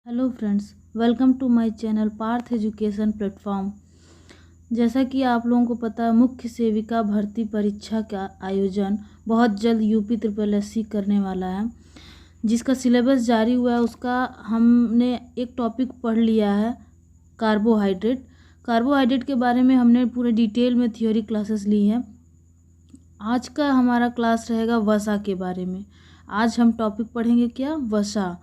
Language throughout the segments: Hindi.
Hello friends, welcome to my channel Parth education platform. जैसा कि आप लोगों को पता है, मुख्य सेविका भर्ती परीक्षा का आयोजन बहुत जल्द यूपी SSC करने वाला है। जिसका सिलेबस जारी हुआ है उसका हमने एक टॉपिक पढ़ लिया है, कार्बोहाइड्रेट के बारे में हमने पूरे डिटेल में थ्योरी क्लासेस ली हैं। आज का हमारा क्लास रहेगा वसा के बारे में। आज हम टॉपिक पढ़ेंगे क्या, वसा।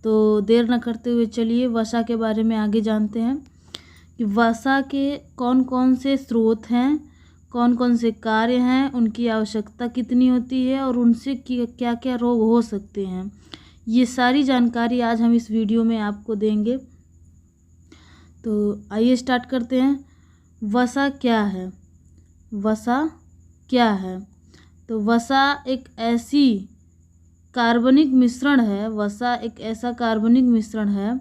तो देर न करते हुए चलिए वसा के बारे में आगे जानते हैं कि वसा के कौन कौन से स्रोत हैं, कौन कौन से कार्य हैं, उनकी आवश्यकता कितनी होती है और उनसे क्या क्या रोग हो सकते हैं। ये सारी जानकारी आज हम इस वीडियो में आपको देंगे। तो आइए स्टार्ट करते हैं। वसा क्या है? वसा क्या है? तो वसा एक ऐसी कार्बनिक मिश्रण है। वसा एक ऐसा कार्बनिक मिश्रण है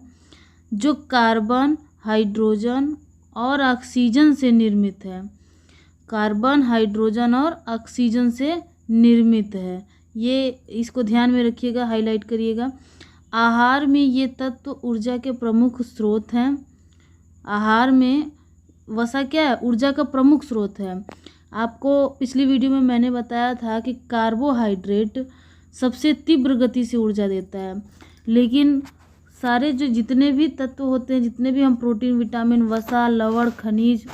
जो कार्बन, हाइड्रोजन और ऑक्सीजन से निर्मित है। कार्बन, हाइड्रोजन और ऑक्सीजन से निर्मित है। ये इसको ध्यान में रखिएगा, हाईलाइट करिएगा। आहार में ये तत्व ऊर्जा के प्रमुख स्रोत हैं। आहार में वसा क्या है? ऊर्जा का प्रमुख स्रोत है। आपको पिछली वीडियो में मैंने बताया था कि कार्बोहाइड्रेट सबसे तीव्र गति से ऊर्जा देता है, लेकिन सारे जितने भी तत्व होते हैं, जितने भी हम प्रोटीन, विटामिन, वसा, लवण, खनिज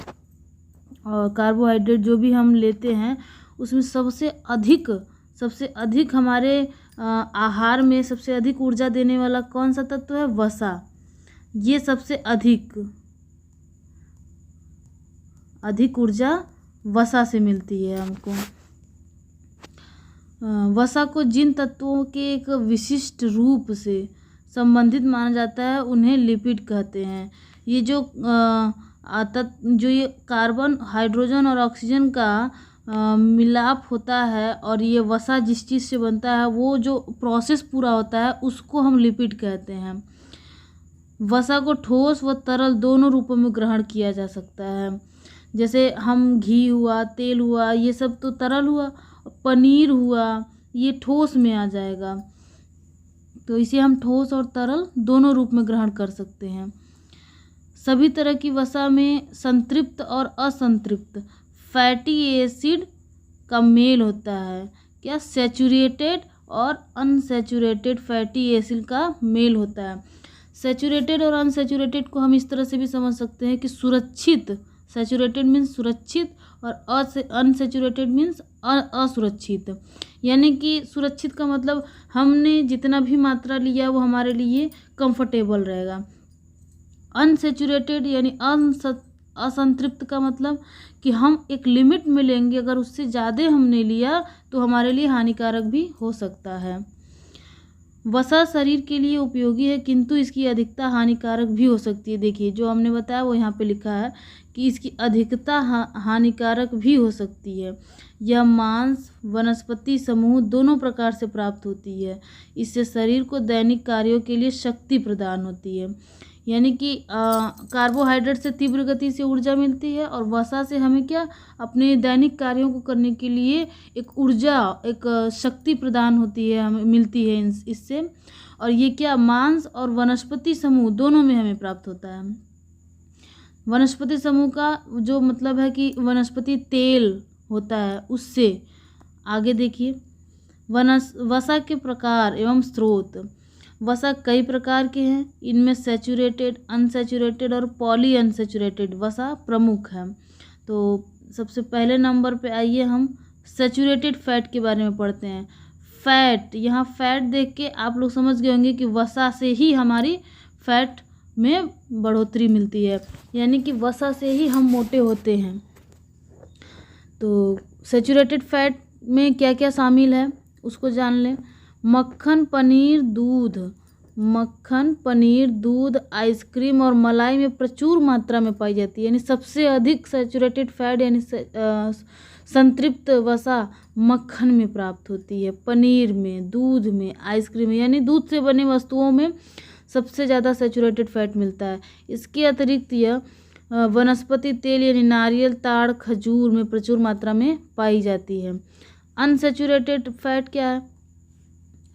और कार्बोहाइड्रेट जो भी हम लेते हैं, उसमें सबसे अधिक हमारे आहार में सबसे अधिक ऊर्जा देने वाला कौन सा तत्व है? वसा। ये सबसे अधिक ऊर्जा वसा से मिलती है हमको। वसा को जिन तत्वों के एक विशिष्ट रूप से संबंधित माना जाता है उन्हें लिपिड कहते हैं। ये जो ये कार्बन, हाइड्रोजन और ऑक्सीजन का मिलाप होता है और ये वसा जिस चीज़ से बनता है, वो जो प्रोसेस पूरा होता है उसको हम लिपिड कहते हैं। वसा को ठोस व तरल दोनों रूपों में ग्रहण किया जा सकता है। जैसे हम घी हुआ, तेल हुआ, ये सब तो तरल हुआ, पनीर हुआ, ये ठोस में आ जाएगा। तो इसे हम ठोस और तरल दोनों रूप में ग्रहण कर सकते हैं। सभी तरह की वसा में संतृप्त और असंतृप्त फैटी एसिड का मेल होता है। क्या? सैचुरेटेड और अनसैचुरेटेड फैटी एसिड का मेल होता है। सैचुरेटेड और अनसैचुरेटेड को हम इस तरह से भी समझ सकते हैं कि सुरक्षित, सैचुरेटेड मीन्स सुरक्षित और अनसैचुरेटेड मीन्स असुरक्षित। यानी कि सुरक्षित का मतलब हमने जितना भी मात्रा लिया वो हमारे लिए कंफर्टेबल रहेगा। अनसैचुरेटेड यानी असंतृप्त का मतलब कि हम एक लिमिट में लेंगे, अगर उससे ज़्यादा हमने लिया तो हमारे लिए हानिकारक भी हो सकता है। वसा शरीर के लिए उपयोगी है, किंतु इसकी अधिकता हानिकारक भी हो सकती है। देखिए जो हमने बताया वो यहाँ पे लिखा है कि इसकी अधिकता हानिकारक भी हो सकती है। यह मांस, वनस्पति समूह दोनों प्रकार से प्राप्त होती है। इससे शरीर को दैनिक कार्यों के लिए शक्ति प्रदान होती है। यानी कि कार्बोहाइड्रेट से तीव्र गति से ऊर्जा मिलती है और वसा से हमें क्या, अपने दैनिक कार्यों को करने के लिए एक ऊर्जा, एक शक्ति प्रदान होती है, हमें मिलती है इससे। और ये क्या, मांस और वनस्पति समूह दोनों में हमें प्राप्त होता है। वनस्पति समूह का जो मतलब है कि वनस्पति तेल होता है उससे। आगे देखिए, वसा के प्रकार एवं स्रोत। वसा कई प्रकार के हैं। इनमें सैचुरेटेड, अनसैचुरेटेड और पॉली अनसैचुरेटेड वसा प्रमुख है। तो सबसे पहले नंबर पे आइए हम सैचुरेटेड फैट के बारे में पढ़ते हैं। फैट, यहाँ फैट देख के आप लोग समझ गए होंगे कि वसा से ही हमारी फैट में बढ़ोतरी मिलती है, यानी कि वसा से ही हम मोटे होते हैं। तो सैचुरेटेड फैट में क्या क्या शामिल है उसको जान लें। मक्खन, पनीर, दूध, आइसक्रीम और मलाई में प्रचुर मात्रा में पाई जाती है। यानी सबसे अधिक सैचुरेटेड फैट यानी संतृप्त वसा मक्खन में प्राप्त होती है, पनीर में, दूध में, आइसक्रीम में, यानी दूध से बने वस्तुओं में सबसे ज़्यादा सैचुरेटेड फैट मिलता है। इसके अतिरिक्त यह वनस्पति तेल यानी नारियल, ताड़, खजूर में प्रचुर मात्रा में पाई जाती है। अनसैचुरेटेड फैट क्या है?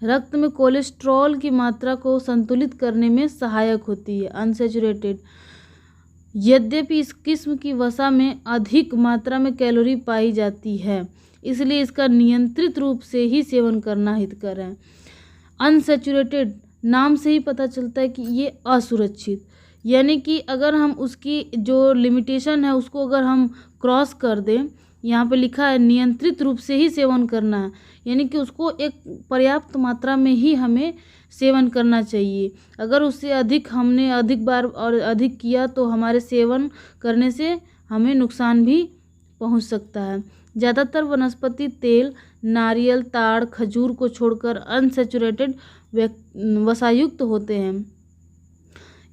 रक्त में कोलेस्ट्रॉल की मात्रा को संतुलित करने में सहायक होती है। अनसैचुरेटेड, यद्यपि इस किस्म की वसा में अधिक मात्रा में कैलोरी पाई जाती है, इसलिए इसका नियंत्रित रूप से ही सेवन करना हितकर है। अनसैचुरेटेड, नाम से ही पता चलता है कि ये असुरक्षित, यानी कि अगर हम उसकी जो लिमिटेशन है उसको अगर हम क्रॉस कर दें, यहाँ पे लिखा है नियंत्रित रूप से ही सेवन करना है, यानी कि उसको एक पर्याप्त मात्रा में ही हमें सेवन करना चाहिए। अगर उससे अधिक हमने अधिक बार और अधिक किया तो हमारे सेवन करने से हमें नुकसान भी पहुंच सकता है। ज़्यादातर वनस्पति तेल, नारियल, ताड़, खजूर को छोड़कर अनसैचुरेटेड वसायुक्त होते हैं,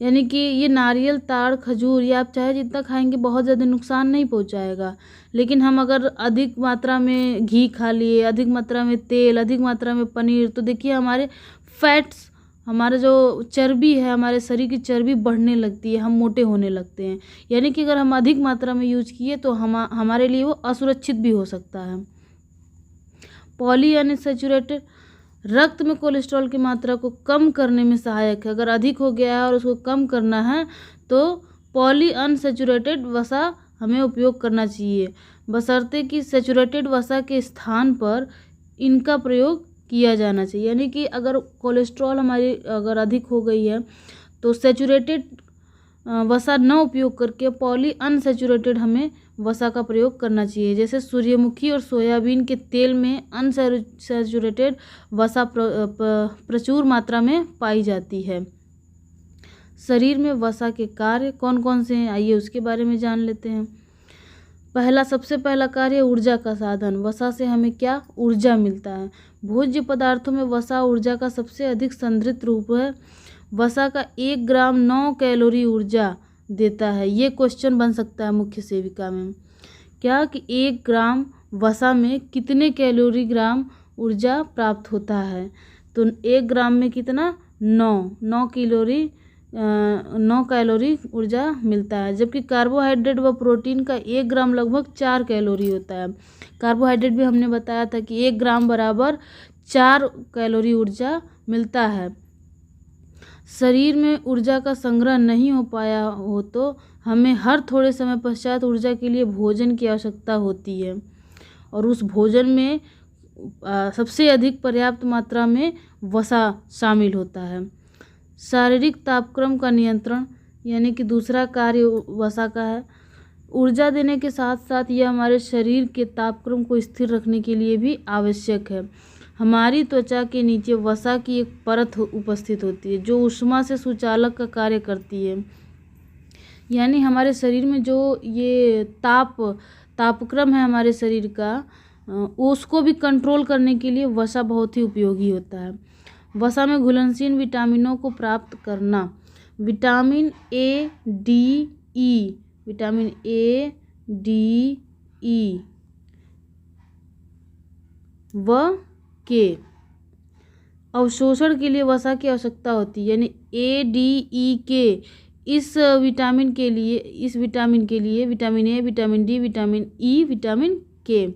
यानी कि ये नारियल, ताड़, खजूर ये आप चाहे जितना खाएंगे बहुत ज़्यादा नुकसान नहीं पहुंचाएगा। लेकिन हम अगर अधिक मात्रा में घी खा लिए, अधिक मात्रा में तेल, अधिक मात्रा में पनीर, तो देखिए हमारे फैट्स, हमारा जो चर्बी है, हमारे शरीर की चर्बी बढ़ने लगती है, हम मोटे होने लगते हैं। यानी कि अगर हम अधिक मात्रा में यूज किए तो हमारे लिए वो असुरक्षित भी हो सकता है। पॉली अनसैचुरेटेड, रक्त में कोलेस्ट्रॉल की मात्रा को कम करने में सहायक है। अगर अधिक हो गया है और उसको कम करना है तो पॉली अनसैचुरेटेड वसा हमें उपयोग करना चाहिए, बशर्ते कि सैचुरेटेड वसा के स्थान पर इनका प्रयोग किया जाना चाहिए। यानी कि अगर कोलेस्ट्रॉल हमारी अगर अधिक हो गई है तो सैचुरेटेड वसा न उपयोग करके पॉली अनसैचुरेटेड हमें वसा का प्रयोग करना चाहिए। जैसे सूर्यमुखी और सोयाबीन के तेल में अनसैचुरेटेड वसा प्रचुर मात्रा में पाई जाती है। शरीर में वसा के कार्य कौन कौन से हैं, आइए उसके बारे में जान लेते हैं। सबसे पहला कार्य ऊर्जा का साधन। वसा से हमें क्या ऊर्जा मिलता है। भोज्य पदार्थों में वसा ऊर्जा का सबसे अधिक संदृढ़ रूप है। वसा का 1 ग्राम 9 कैलोरी ऊर्जा देता है। ये क्वेश्चन बन सकता है मुख्य सेविका में, क्या कि 1 ग्राम वसा में कितने कैलोरी ग्राम ऊर्जा प्राप्त होता है। तो 1 ग्राम में कितना 9 कैलोरी ऊर्जा मिलता है। जबकि कार्बोहाइड्रेट व प्रोटीन का 1 ग्राम लगभग 4 कैलोरी होता है। कार्बोहाइड्रेट भी हमने बताया था कि 1 ग्राम बराबर 4 कैलोरी ऊर्जा मिलता है। शरीर में ऊर्जा का संग्रह नहीं हो पाया हो तो हमें हर थोड़े समय पश्चात ऊर्जा के लिए भोजन की आवश्यकता होती है, और उस भोजन में सबसे अधिक पर्याप्त मात्रा में वसा शामिल होता है। शारीरिक तापक्रम का नियंत्रण, यानी कि दूसरा कार्य वसा का है। ऊर्जा देने के साथ साथ यह हमारे शरीर के तापक्रम को स्थिर रखने के लिए भी आवश्यक है। हमारी त्वचा के नीचे वसा की एक परत उपस्थित होती है जो ऊष्मा से सुचालक का कार्य करती है। यानी हमारे शरीर में जो ये तापक्रम है हमारे शरीर का, उसको भी कंट्रोल करने के लिए वसा बहुत ही उपयोगी होता है। वसा में घुलनशील विटामिनों को प्राप्त करना। Vitamin A, D, E, vitamin A, D, E व के अवशोषण के लिए वसा की आवश्यकता होती है। यानी ए, डी, ई, के इस विटामिन के लिए vitamin A, vitamin D, vitamin E, vitamin के,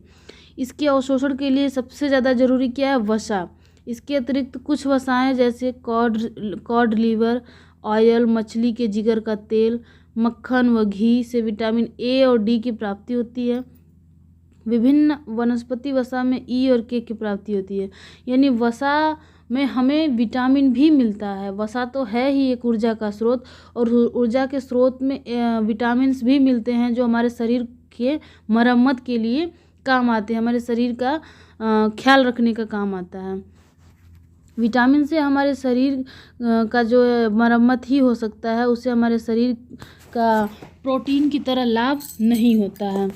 इसके अवशोषण के लिए सबसे ज़्यादा जरूरी क्या है, वसा। इसके अतिरिक्त कुछ वसाएं जैसे कॉड लीवर ऑयल, मछली के जिगर का तेल, मक्खन व घी से विटामिन ए और डी की प्राप्ति होती है। विभिन्न वनस्पति वसा में ई और के की प्राप्ति होती है। यानी वसा में हमें विटामिन भी मिलता है। वसा तो है ही एक ऊर्जा का स्रोत, और ऊर्जा के स्रोत में विटामिन्स भी मिलते हैं जो हमारे शरीर के मरम्मत के लिए काम आते हैं, हमारे शरीर का ख्याल रखने का काम आता है। विटामिन से हमारे शरीर का जो मरम्मत ही हो सकता है, उससे हमारे शरीर का प्रोटीन की तरह लाभ नहीं होता है।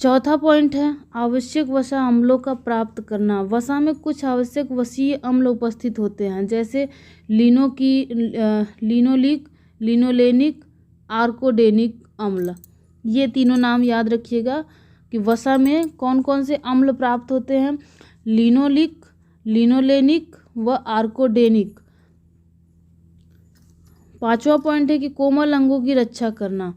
चौथा पॉइंट है आवश्यक वसा अम्लों का प्राप्त करना। वसा में कुछ आवश्यक वसीय अम्ल उपस्थित होते हैं जैसे लिनोलिक, लिनोलेनिक, आर्कोडेनिक अम्ल। ये तीनों नाम याद रखिएगा कि वसा में कौन कौन से अम्ल प्राप्त होते हैं, लिनोलिक, लिनोलेनिक व आर्कोडेनिक। पांचवा पॉइंट है कि कोमल अंगों की रक्षा करना।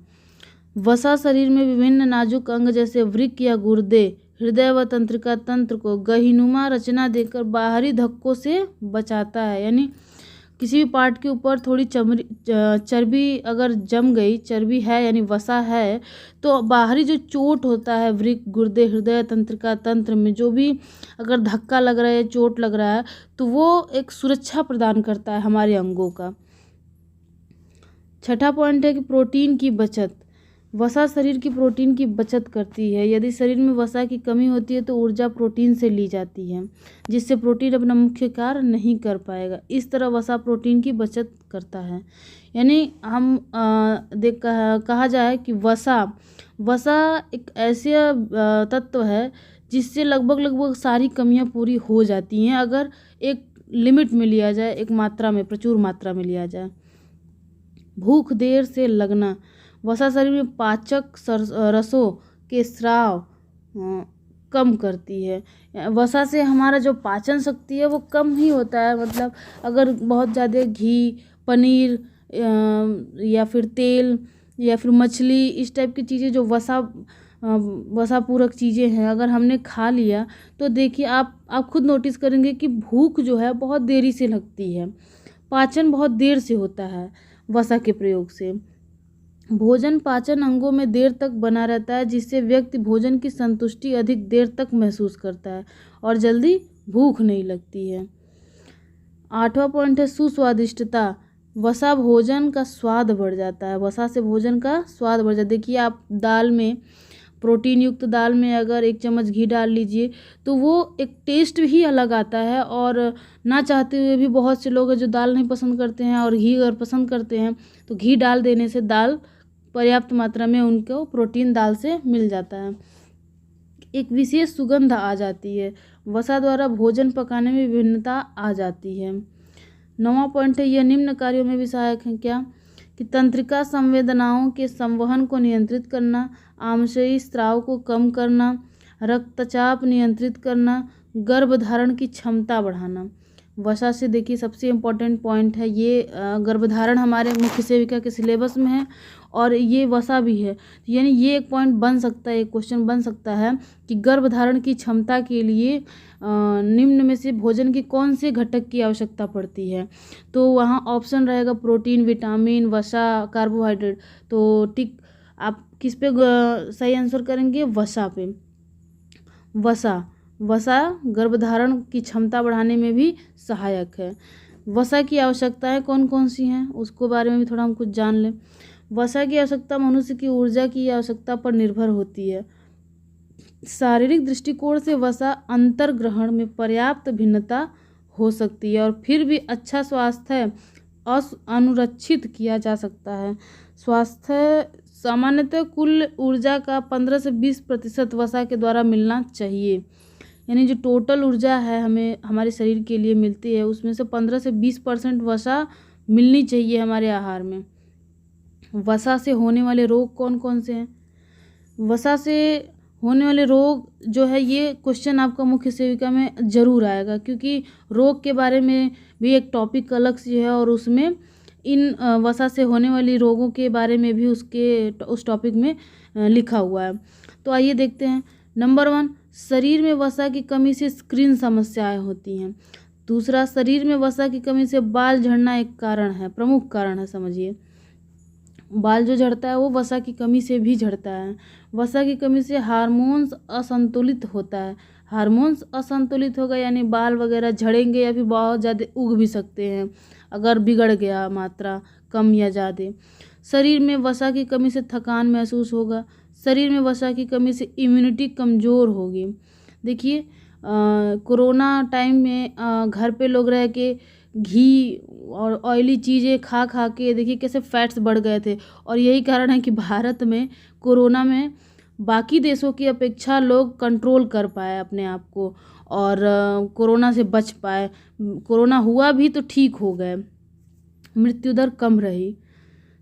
वसा शरीर में विभिन्न नाजुक अंग जैसे वृक्क या गुर्दे, हृदय व तंत्रिका तंत्र को गहीनुमा रचना देकर बाहरी धक्कों से बचाता है। यानी किसी भी पार्ट के ऊपर थोड़ी चर्बी अगर जम गई, चर्बी है यानी वसा है, तो बाहरी जो चोट होता है वृक्क, गुर्दे, हृदय तंत्रिका तंत्र में जो भी अगर धक्का लग रहा है, चोट लग रहा है, तो वो एक सुरक्षा प्रदान करता है हमारे अंगों का। छठा पॉइंट है कि प्रोटीन की बचत। वसा शरीर की प्रोटीन की बचत करती है। यदि शरीर में वसा की कमी होती है तो ऊर्जा प्रोटीन से ली जाती है, जिससे प्रोटीन अपना मुख्य कार्य नहीं कर पाएगा। इस तरह वसा प्रोटीन की बचत करता है। यानी हम कहा जाए कि वसा एक ऐसे तत्व है जिससे लगभग सारी कमियां पूरी हो जाती हैं, अगर एक लिमिट में लिया जाए, एक मात्रा में, प्रचुर मात्रा में लिया जाए। भूख देर से लगना। वसा शरीर में पाचक रसों के स्राव कम करती है। वसा से हमारा जो पाचन शक्ति है वो कम ही होता है। मतलब अगर बहुत ज़्यादा घी, पनीर या फिर तेल या फिर मछली, इस टाइप की चीज़ें जो वसा पूरक चीज़ें हैं, अगर हमने खा लिया तो देखिए आप खुद नोटिस करेंगे कि भूख जो है बहुत देरी से लगती है, पाचन बहुत देर से होता है वसा के प्रयोग से। भोजन पाचन अंगों में देर तक बना रहता है, जिससे व्यक्ति भोजन की संतुष्टि अधिक देर तक महसूस करता है और जल्दी भूख नहीं लगती है। आठवां पॉइंट है सुस्वादिष्टता। वसा भोजन का स्वाद बढ़ जाता है। वसा से भोजन का स्वाद बढ़ जाता है। देखिए आप दाल में, प्रोटीन युक्त दाल में अगर 1 चम्मच घी डाल लीजिए तो वो एक टेस्ट ही अलग आता है। और ना चाहते हुए भी बहुत से लोग हैं जो दाल नहीं पसंद करते हैं और घी अगर पसंद करते हैं तो घी डाल देने से दाल पर्याप्त मात्रा में उनको प्रोटीन दाल से मिल जाता है। एक विशेष सुगंध आ जाती है। वसा द्वारा भोजन पकाने में विभिन्नता आ जाती है। 9वां पॉइंट है, यह निम्न कार्यों में भी सहायक है। क्या कि तंत्रिका संवेदनाओं के संवहन को नियंत्रित करना, आमाशयी स्राव को कम करना, रक्तचाप नियंत्रित करना, गर्भधारण की क्षमता बढ़ाना। वसा से देखिए सबसे इम्पोर्टेंट पॉइंट है ये, गर्भधारण हमारे मुख्य सेविका के सिलेबस में है और ये वसा भी है। यानी ये एक पॉइंट बन सकता है, एक क्वेश्चन बन सकता है कि गर्भधारण की क्षमता के लिए निम्न में से भोजन के कौन से घटक की आवश्यकता पड़ती है। तो वहाँ ऑप्शन रहेगा प्रोटीन, विटामिन, वसा, कार्बोहाइड्रेट। तो टिक आप किस पे सही आंसर करेंगे? वसा पे। वसा गर्भधारण की क्षमता बढ़ाने में भी सहायक है। वसा की आवश्यकताएं कौन कौन सी हैं उसको बारे में भी थोड़ा हम कुछ जान लें। वसा की आवश्यकता मनुष्य की ऊर्जा की आवश्यकता पर निर्भर होती है। शारीरिक दृष्टिकोण से वसा अंतर्ग्रहण में पर्याप्त भिन्नता हो सकती है और फिर भी अच्छा स्वास्थ्य अनुरक्षित किया जा सकता है। स्वास्थ्य सामान्यतः कुल ऊर्जा का 15 से 20% वसा के द्वारा मिलना चाहिए। यानी जो टोटल ऊर्जा है हमें हमारे शरीर के लिए मिलती है उसमें से 15 से 20% वसा मिलनी चाहिए हमारे आहार में। वसा से होने वाले रोग कौन कौन से हैं? वसा से होने वाले रोग जो है ये क्वेश्चन आपका मुख्य सेविका में ज़रूर आएगा, क्योंकि रोग के बारे में भी एक टॉपिक अलग से है और उसमें इन वसा से होने वाली रोगों के बारे में भी उस टॉपिक में लिखा हुआ है। तो आइए देखते हैं। नंबर 1, शरीर में वसा की कमी से स्किन समस्याएं होती हैं। दूसरा, शरीर में वसा की कमी से बाल झड़ना एक कारण है, प्रमुख कारण है। समझिए, बाल जो झड़ता है वो वसा की कमी से भी झड़ता है। वसा की कमी से हार्मोन्स असंतुलित होता है। हार्मोन्स असंतुलित होगा यानी बाल वगैरह झड़ेंगे या फिर बहुत ज़्यादा उग भी सकते हैं अगर बिगड़ गया मात्रा कम या ज़्यादा। शरीर में वसा की कमी से थकान महसूस होगा। शरीर में वसा की कमी से इम्यूनिटी कमज़ोर होगी। देखिए कोरोना टाइम में घर पे लोग रह के घी और ऑयली चीज़ें खा खा के देखिए कैसे फैट्स बढ़ गए थे, और यही कारण है कि भारत में कोरोना में बाकी देशों की अपेक्षा लोग कंट्रोल कर पाए अपने आप को और कोरोना से बच पाए। कोरोना हुआ भी तो ठीक हो गए, मृत्यु दर कम रही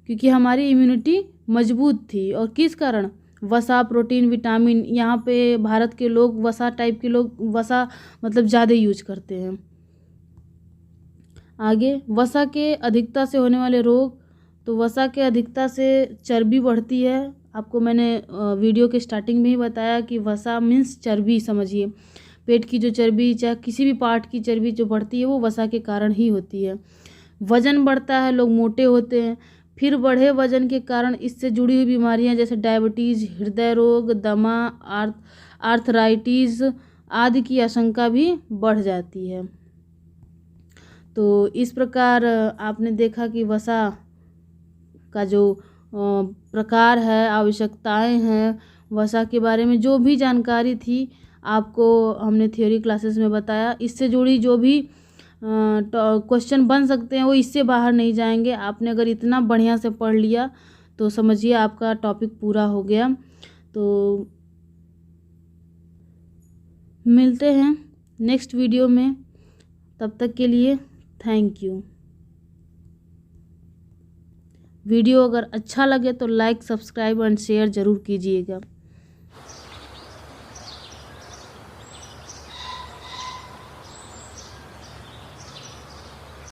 क्योंकि हमारी इम्यूनिटी मजबूत थी। और किस कारण? वसा, प्रोटीन, विटामिन। यहाँ पे भारत के लोग वसा टाइप के लोग वसा मतलब ज़्यादा यूज करते हैं। आगे, वसा के अधिकता से होने वाले रोग। तो वसा के अधिकता से चर्बी बढ़ती है। आपको मैंने वीडियो के स्टार्टिंग में ही बताया कि वसा मीन्स चर्बी समझिए। पेट की जो चर्बी चाहे किसी भी पार्ट की चर्बी जो बढ़ती है वो वसा के कारण ही होती है। वज़न बढ़ता है, लोग मोटे होते हैं। फिर बढ़े वज़न के कारण इससे जुड़ी हुई बीमारियां जैसे डायबिटीज़, हृदय रोग, दमा, आर्थराइटिस आदि की आशंका भी बढ़ जाती है। तो इस प्रकार आपने देखा कि वसा का जो प्रकार है, आवश्यकताएं हैं, वसा के बारे में जो भी जानकारी थी आपको हमने थ्योरी क्लासेस में बताया। इससे जुड़ी जो भी क्वेश्चन बन सकते हैं वो इससे बाहर नहीं जाएंगे। आपने अगर इतना बढ़िया से पढ़ लिया तो समझिए आपका टॉपिक पूरा हो गया। तो मिलते हैं नेक्स्ट वीडियो में, तब तक के लिए थैंक यू। वीडियो अगर अच्छा लगे तो लाइक, सब्सक्राइब एंड शेयर ज़रूर कीजिएगा।